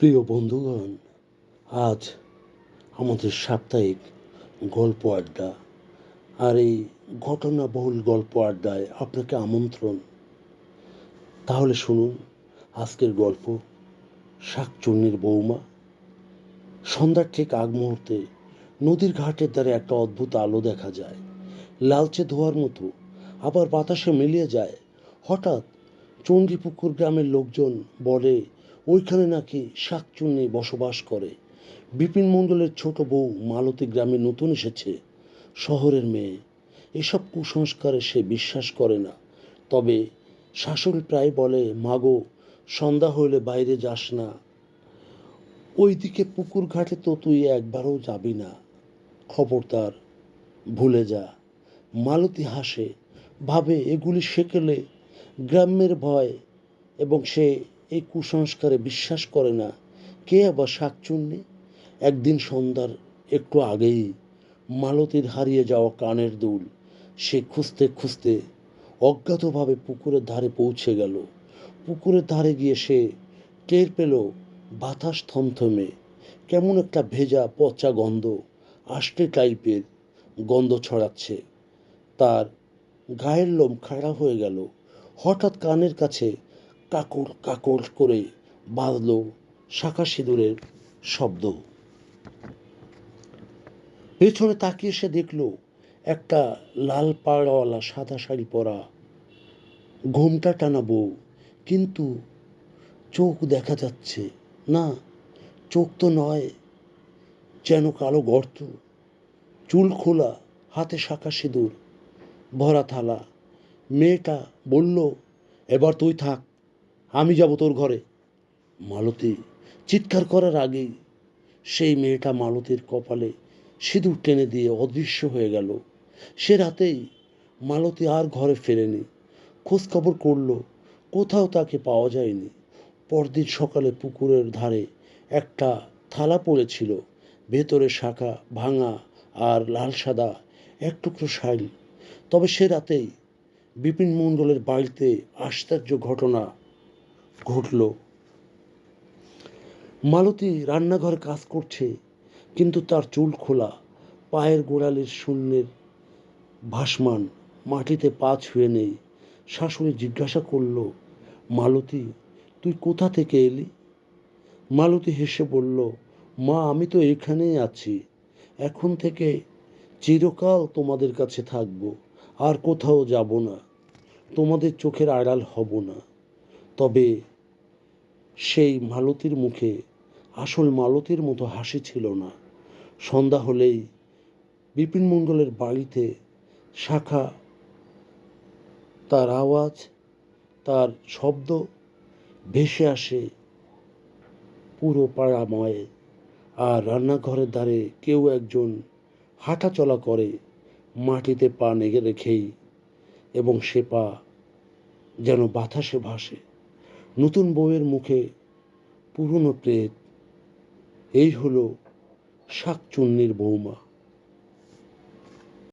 প্রিয় বন্ধুগণ, আজ আমাদের সাপ্তাহিক গল্প আড্ডা। আর এই ঘটনাবহুল গল্প আড্ডায় আপনাকে আমন্ত্রণ। তাহলে শুনুন আজকের গল্প, শাকচুন্নির বৌমা। সন্ধ্যার ঠিক আগ মুহূর্তে নদীর ঘাটের ধারে একটা অদ্ভুত আলো দেখা যায়, লালচে ধোয়ার মতো, আবার বাতাসে মিলিয়ে যায়। হঠাৎ চণ্ডীপুকুর গ্রামের লোকজন বলে ওইখানে নাকি শাকচুন্নি বসবাস করে। বিপিন মণ্ডলের ছোট বউ মালতী গ্রামে নতুন এসেছে, শহরের মেয়ে। এসব কুসংস্কারে সে বিশ্বাস করে না। তবে শাশুড়ি প্রায় বলে, মাগো, সন্ধ্যা হইলে বাইরে যাস না, ওইদিকে পুকুর ঘাটে তো তুই একবারও যাবি না, খবরদার, ভুলে যা। মালতী হাসে, ভাবে এগুলি সেকেলে গ্রামের ভয়, এবং সে এই কুসংস্কারে বিশ্বাস করে না। কে আবার শাকচুন্নি? একদিন সন্ধ্যার একটু আগেই মালতীর হারিয়ে যাওয়া কানের দুল সে খুঁজতে খুঁজতে অজ্ঞাতভাবে পুকুরের ধারে পৌঁছে গেল। পুকুরের ধারে গিয়ে সে টের পেল বাতাস থমথমে, কেমন একটা ভেজা পচা গন্ধ, আষ্টে টাইপের গন্ধ ছড়াচ্ছে। তার গায়ের লোম খাড়া হয়ে গেল। হঠাৎ কানের কাছে কাকড় কাকড় করে বাজল শাঁখা সিঁদুরের শব্দ। পেছনে তাকিয়ে সে দেখল একটা লাল পাড়ওয়ালা সাদা শাড়ি পরা, ঘোমটা টানা বউ। কিন্তু চোখ দেখা যাচ্ছে না, চোখ তো নয়, যেন কালো গর্ত। চুল খোলা, হাতে শাঁখা সিঁদুর ভরা থালা। মেয়েটা বলল, এবার তুই থাক, আমি যাব তোর ঘরে। মালতী চিৎকার করার আগেই সেই মেয়েটা মালতীর কপালে সিঁদুর টেনে দিয়ে অদৃশ্য হয়ে গেল। সে রাতেই মালতী আর ঘরে ফেরেনি। খোঁজখবর করল, কোথাও তাকে পাওয়া যায়নি। পরদিন সকালে পুকুরের ধারে একটা থালা পড়েছিল, ভেতরে শাঁখা ভাঙা আর লাল সাদা এক টুকরো শাড়ি। তবে সে রাতেই বিপিন মণ্ডলের বাড়িতে আশ্চর্য ঘটনা ঘটল। মালতী রান্নাঘরে কাজ করছে, কিন্তু তার চুল খোলা, পায়ের গোড়ালির শূন্যের ভাসমান, মাটিতে পা ছুঁয়ে নেই। শাশুড়ি জিজ্ঞাসা করল, মালতী, তুই কোথা থেকে এলি? মালতী হেসে বলল, মা, আমি তো এখানেই আছি। এখন থেকে চিরকাল তোমাদের কাছে থাকবো, আর কোথাও যাব না, তোমাদের চোখের আড়াল হব না। তবে সেই মালতীর মুখে আসল মালতীর মতো হাসি ছিল না। সন্ধ্যা হলেই বিপিন মণ্ডলের বাড়িতে শাঁখা, তার আওয়াজ, তার শব্দ ভেসে আসে পুরো পাড়াময়। আর রান্নাঘরের ধারে কেউ একজন হাঁটা চলা করে, মাটিতে পা নেগে রেখেই, এবং সে পা যেন বাতাসে ভাসে। নতুন বউয়ের মুখে পুরনো প্রেত। এই হলো শাকচুন্নির বৌমা।